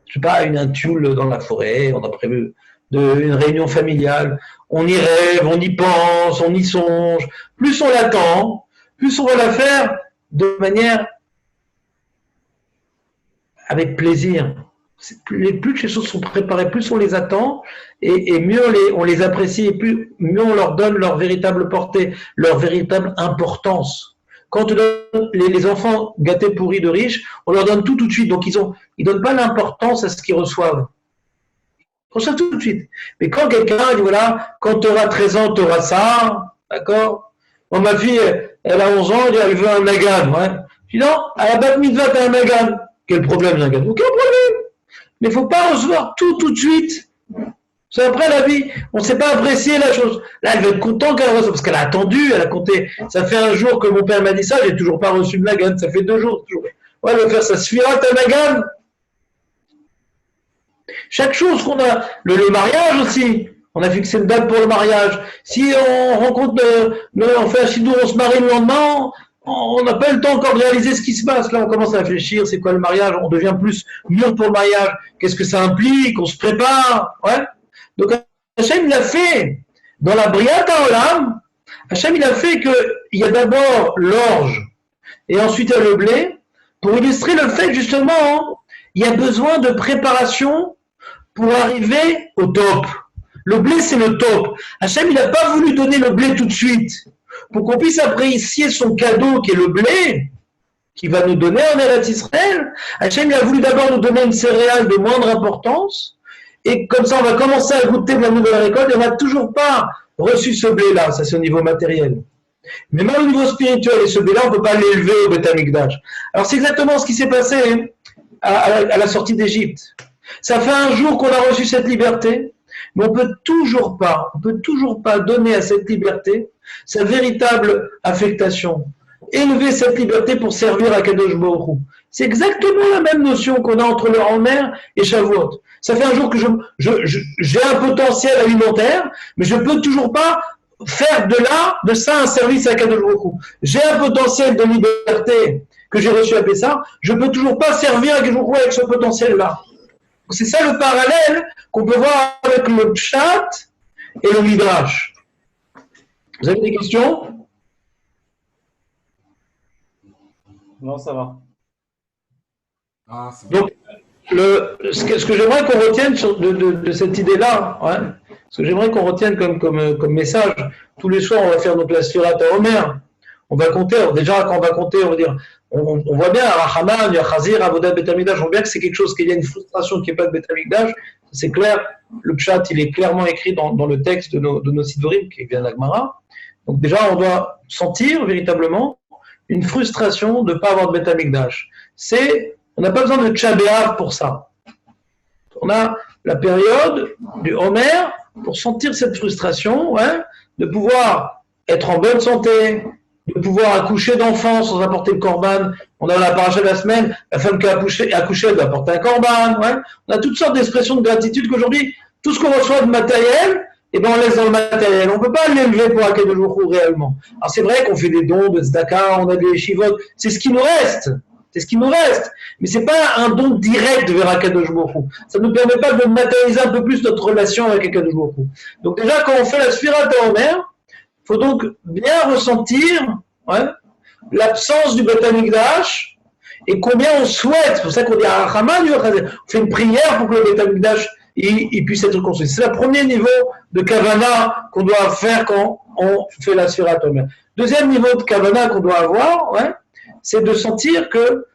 Je sais pas, une intule dans la forêt, on a prévu une réunion familiale, on y rêve, on y pense, on y songe. Plus on l'attend, plus on va la faire de manière avec plaisir. Plus les choses sont préparées, plus on les attend, et mieux on les apprécie, et mieux on leur donne leur véritable portée, leur véritable importance. quand on donne les enfants gâtés pourris de riches, on leur donne tout de suite. Donc, ils donnent pas l'importance à ce qu'ils reçoivent. Ils reçoivent tout de suite. Mais quand quelqu'un dit, voilà, quand tu auras 13 ans, tu auras ça, d'accord? Moi, ma fille, elle a 11 ans, elle veut un Nagan, ouais. Je dis, non, à la bat mitzvah, t'as un Nagan. Quel problème, Nagan? Aucun problème. Mais il ne faut pas recevoir tout de suite. C'est après la vie. On ne sait pas apprécier la chose. Là, elle va être contente qu'elle reçoive, parce qu'elle a attendu, elle a compté. Ça fait un jour que mon père m'a dit ça, j'ai toujours pas reçu de Nagan. Ça fait 2 jours. Toujours. Ouais, elle va faire ça. Suffira ta Nagan. Chaque chose qu'on a, le mariage aussi. On a fixé une date pour le mariage. Si on rencontre, on fait un chidour, on se marie le lendemain, on n'a pas le temps encore de réaliser ce qui se passe. Là, on commence à réfléchir, c'est quoi le mariage? On devient plus mûr pour le mariage. Qu'est-ce que ça implique? On se prépare. Ouais. Donc, Hachem, il a fait, dans la Briat Haolam, Hachem, il a fait qu'il y a d'abord l'orge et ensuite il y a le blé, pour illustrer le fait, justement, il y a besoin de préparation pour arriver au top. Le blé, c'est le top. Hachem, il n'a pas voulu donner le blé tout de suite. Pour qu'on puisse apprécier son cadeau qui est le blé, qu'il va nous donner en Eretz Israël, Hachem, il a voulu d'abord nous donner une céréale de moindre importance, et comme ça, on va commencer à goûter de la nouvelle récolte, et on n'a toujours pas reçu ce blé-là, ça c'est au niveau matériel. Mais même au niveau spirituel, et ce blé-là, on ne peut pas l'élever au Beth Amikdash. Alors c'est exactement ce qui s'est passé à la sortie d'Égypte. Ça fait un jour qu'on a reçu cette liberté, mais on ne peut toujours pas donner à cette liberté sa véritable affectation. Élever cette liberté pour servir à Kadosh Baruch Hu. C'est exactement la même notion qu'on a entre le Homer et Shavuot. Ça fait un jour que j'ai un potentiel alimentaire, mais je ne peux toujours pas faire de ça un service à Kadosh Baruch Hu. J'ai un potentiel de liberté que j'ai reçu à Pessah, je ne peux toujours pas servir à Kadosh Baruch Hu avec ce potentiel-là. C'est ça le parallèle qu'on peut voir avec le Pshat et le Midrash. Vous avez des questions? Non, ça va. Ah, c'est bon. Donc, ce que j'aimerais qu'on retienne de cette idée-là, ouais, ce que j'aimerais qu'on retienne comme message, tous les soirs, on va faire notre Sfirat HaOmer. On va compter, déjà, quand on va compter, on va dire, on voit bien, Rahaman, Yachazir, Avodat, Beth Amikdash, on voit bien que c'est quelque chose, qu'il y a une frustration qui n'est pas de Beth Amikdash, c'est clair, le Pshat, il est clairement écrit dans le texte de nos Siddurim, qui vient d'Agmara. Donc déjà, on doit sentir véritablement une frustration de ne pas avoir de Beth Amikdash. On n'a pas besoin de Tcha B'Av pour ça. On a la période du Homer pour sentir cette frustration, ouais, de pouvoir être en bonne santé, de pouvoir accoucher d'enfants sans apporter le korban. On a la paracha de la semaine, la femme qui a accouché, elle doit apporter un korban. Ouais. On a toutes sortes d'expressions de gratitude qu'aujourd'hui, tout ce qu'on reçoit de matériel, eh ben on laisse dans le matériel. On ne peut pas l'élever pour Akadosh Baruch Hu réellement. Alors c'est vrai qu'on fait des dons de tzedaka, on a des yeshivot, c'est ce qui nous reste. C'est ce qui nous reste. Mais ce n'est pas un don direct vers Akadosh Baruch Hu. Ça ne nous permet pas de matérialiser un peu plus notre relation avec Akadosh Baruch Hu. Donc déjà, quand on fait la Sfirat HaOmer, il faut donc bien ressentir, ouais, l'absence du Beth Amikdash et combien on souhaite. C'est pour ça qu'on dit à Rahaman, on fait une prière pour que le Beth Amikdash il puisse être construit. C'est le premier niveau de Kavana qu'on doit faire quand on fait la Sfirat HaOmer. Deuxième niveau de Kavana qu'on doit avoir, ouais, c'est de sentir que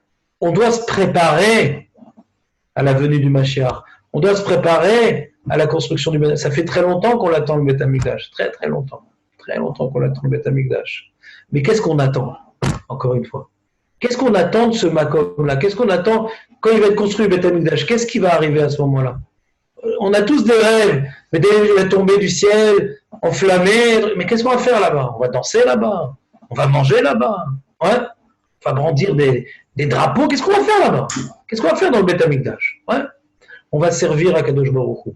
on doit se préparer à la venue du Mashiach. On doit se préparer à la construction du Beth Amikdash. Ça fait très longtemps qu'on l'attend le Beth Amikdash. Très très longtemps. Très longtemps qu'on attend le Beth Amikdash. Mais qu'est-ce qu'on attend? Encore une fois. Qu'est-ce qu'on attend de ce Makom-là? Qu'est-ce qu'on attend quand il va être construit le Beth Amikdash? Qu'est-ce qui va arriver à ce moment-là? On a tous des rêves. Mais il va tomber du ciel, enflammé. Mais qu'est-ce qu'on va faire là-bas? On va danser là-bas. On va manger là-bas. Ouais. On va brandir des drapeaux. Qu'est-ce qu'on va faire là-bas? Qu'est-ce qu'on va faire dans le Beth Amikdash? Ouais. On va servir à Kadosh Baruch Hu.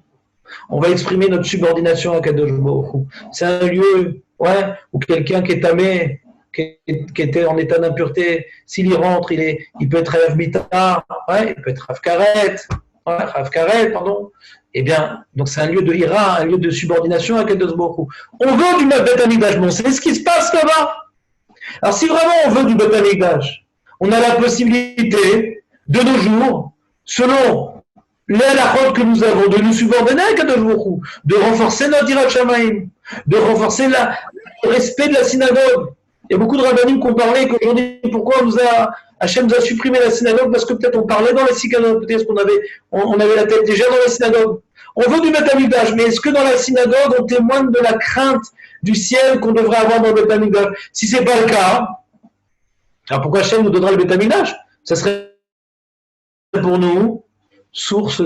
On va exprimer notre subordination à Kadosh Baruch Hu. C'est un lieu, ouais, où quelqu'un qui est tamé, qui était en état d'impureté, s'il y rentre, il peut être Rav Mitar, ouais, il peut être Rav Karet, pardon. Eh bien, donc c'est un lieu de ira, un lieu de subordination à Kadosh Baruch Hu. On veut du Beth Amikdash, mais on sait ce qui se passe là-bas. Alors si vraiment on veut du Beth Amikdash, on a la possibilité, de nos jours, selon les halachot que nous avons, de nous subordonner à Kadosh Baruch Hu, de renforcer notre Yirat Shamayim, de renforcer le respect de la synagogue, Il y a beaucoup de rabbinim qui ont parlé qu'aujourd'hui, pourquoi Hachem nous a supprimé la synagogue, parce que peut-être on parlait dans la synagogue, peut-être qu'on avait, on avait la tête déjà dans la synagogue. On veut du Beth Amikdash, mais est-ce que dans la synagogue, on témoigne de la crainte du ciel qu'on devrait avoir dans le Beth Amikdash? Si ce n'est pas le cas, alors pourquoi Hachem nous donnera le Beth Amikdash? Ça serait pour nous source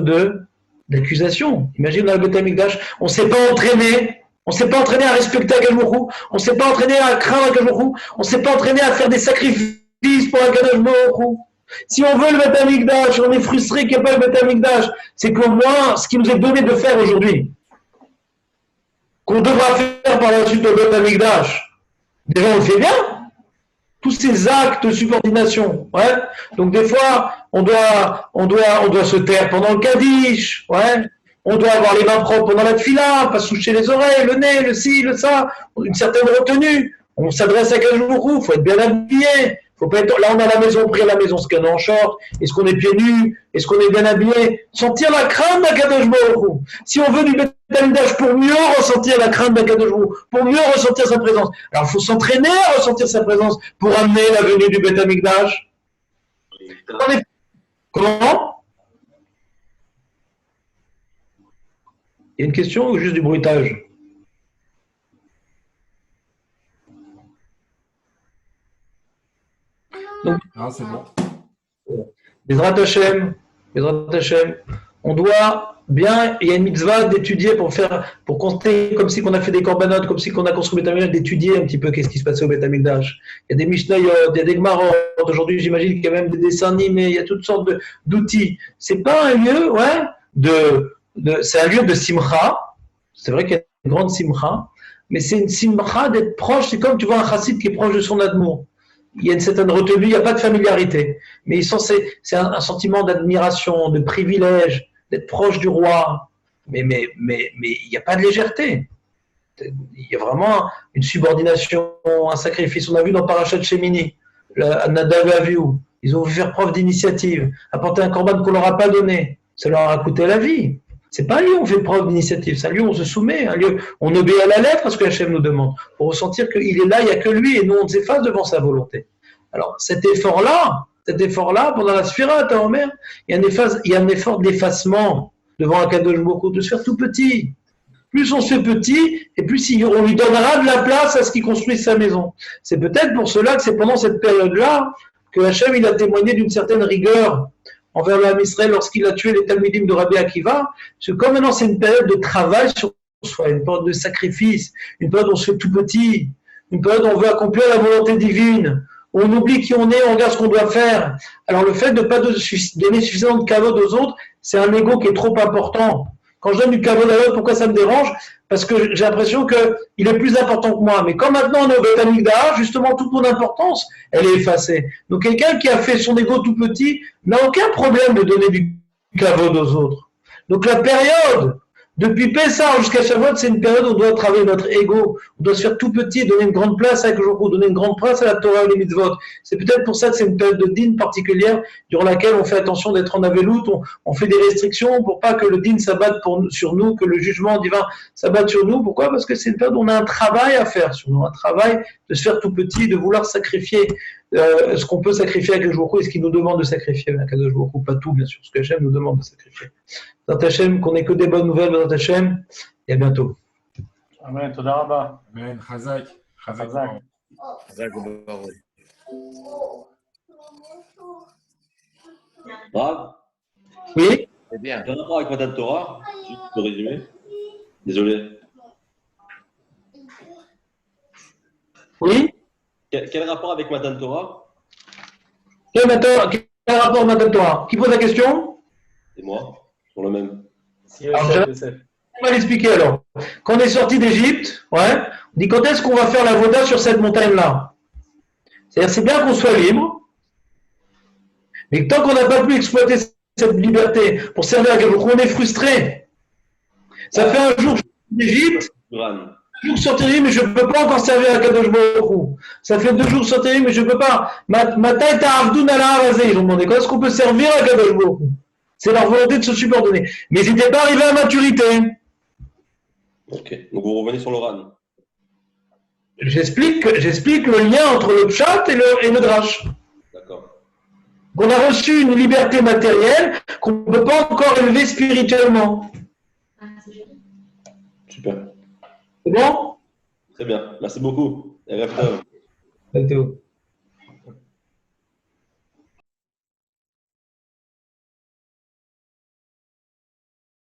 d'accusation. Imagine dans le Beth Amikdash, on ne s'est pas entraîné. On ne s'est pas entraîné à respecter Akadosh Baruch Hu, on ne s'est pas entraîné à craindre Akadosh Baruch Hu, on ne s'est pas entraîné à faire des sacrifices pour Akadosh Baruch Hu. Si on veut le Beth Amikdash, on est frustré qu'il n'y ait pas le Beth Amikdash, c'est qu'au moins ce qui nous est donné de faire aujourd'hui, qu'on devra faire par la suite au Beth Amikdash, déjà on le fait bien. Tous ces actes de subordination, ouais. Donc des fois, on doit se taire pendant le Kaddish, ouais. On doit avoir les mains propres pendant la tefila, pas soucher les oreilles, le nez, le ci, le ça, une certaine retenue. On s'adresse à quel jour, il faut être bien habillé. Faut pas être, là, on est à la maison, on prie à la maison, est-ce qu'on est en short, est-ce qu'on est pieds nus, est-ce qu'on est bien habillé, sentir la crainte d'Akadosh Baruch Hu. Si on veut du Beth Amikdash pour mieux ressentir la crainte d'Akadosh Baruch Hu, pour mieux ressentir sa présence, alors il faut s'entraîner à ressentir sa présence pour amener la venue du Beth Amikdash. Comment? Il y a une question ou juste du bruitage? Donc, Ah, c'est bon. Bezrat Hashem, on doit bien, il y a une mitzvah d'étudier pour compter comme si on a fait des corbanotes, comme si on a construit Beth Amikdash, d'étudier un petit peu qu'est-ce qui se passait au Beth Amikdash. Il y a des Mishnayot, il y a des Gemarot, aujourd'hui j'imagine qu'il y a même des dessins animés, il y a toutes sortes d'outils. C'est pas un lieu, ouais, c'est un lieu de simcha. C'est vrai qu'il y a une grande simcha, mais c'est une simcha d'être proche, c'est comme tu vois un chassid qui est proche de son admour. Il y a une certaine retenue, il n'y a pas de familiarité, mais c'est un sentiment d'admiration, de privilège, d'être proche du roi, mais il n'y a pas de légèreté. Il y a vraiment une subordination, un sacrifice. On a vu dans Parashat Shemini, Nadav et Avihu, ils ont voulu faire preuve d'initiative, apporter un korban qu'on ne leur a pas donné. Ça leur a coûté la vie. C'est pas un lieu où on fait preuve d'initiative, c'est un lieu où on se soumet, un lieu où on obéit à la lettre à ce que Hachem nous demande, pour ressentir qu'il est là, il n'y a que lui, et nous on s'efface devant sa volonté. Alors cet effort-là, pendant la Sphira, Omer, il y a un effort d'effacement devant Akadosh Baruch Hu, de se faire tout petit. Plus on se fait petit, et plus on lui donnera de la place à ce qu'il construise sa maison. C'est peut-être pour cela que c'est pendant cette période-là que Hachem il a témoigné d'une certaine rigueur envers le Ham Israël lorsqu'il a tué les Talmidim de Rabbi Akiva, parce que comme maintenant c'est une période de travail sur soi, une période de sacrifice, une période où on se fait tout petit, une période où on veut accomplir la volonté divine, où on oublie qui on est, on regarde ce qu'on doit faire. Alors le fait de ne pas donner suffisamment de kavod aux autres, c'est un ego qui est trop important. Quand je donne du kavod à l'autre, pourquoi ça me dérange? Parce que j'ai l'impression qu'il est plus important que moi. Mais comme maintenant on est au Beth Amikdash, justement toute mon importance, elle est effacée. Donc quelqu'un qui a fait son ego tout petit n'a aucun problème de donner du kavod aux autres. Donc la période, depuis Pessah jusqu'à Shavuot, c'est une période où on doit travailler notre ego, on doit se faire tout petit, donner une grande place à Akadosh, donner une grande place à la Torah et les mitzvot. C'est peut-être pour ça que c'est une période de din particulière durant laquelle on fait attention d'être en avelout, on fait des restrictions pour pas que le din s'abatte sur nous, que le jugement divin s'abatte sur nous. Pourquoi? Parce que c'est une période où on a un travail à faire sur nous, un travail de se faire tout petit, de vouloir sacrifier ce qu'on peut sacrifier à Akadosh et ce qu'il nous demande de sacrifier à Akadosh, pas tout bien sûr, ce que Hachem nous demande de sacrifier. Dans Hachem, qu'on ait que des bonnes nouvelles dans Hachem, et à bientôt. Amen, Toda Rabba. Amen. Chazak. Chazak. Chazak. Brave. Oui? C'est bien. Quel rapport avec Matan Torah? Juste pour résumer. Désolé. Oui? Quel rapport avec Matan Torah? Quel rapport Matan Torah? Qui pose la question? C'est moi. Sur le même. On va l'expliquer alors. Quand on est sorti d'Égypte, ouais, on dit quand est-ce qu'on va faire la voda sur cette montagne-là? C'est-à-dire c'est bien qu'on soit libre, mais tant qu'on n'a pas pu exploiter cette liberté pour servir à quelqu'un, on est frustré. Ça fait un jour que je suis d'Égypte, un jour que sortir d'Égypte, mais je ne peux pas encore servir à Kadosh Baruch Hu. Ça fait 2 jours que je sortir d'Égypte, mais je ne peux pas. Ma tête à Avdoun ala Harazé, ils ont demandé quand est-ce qu'on peut servir à Kadosh Baruch Hu? C'est leur volonté de se subordonner. Mais ils n'étaient pas arrivés à maturité. Ok. Donc vous revenez sur le RAN. J'explique le lien entre le pshat et le drash. D'accord. On a reçu une liberté matérielle qu'on ne peut pas encore élever spirituellement. Super. C'est bon? Très bien. Merci beaucoup. Et rêve Bientôt.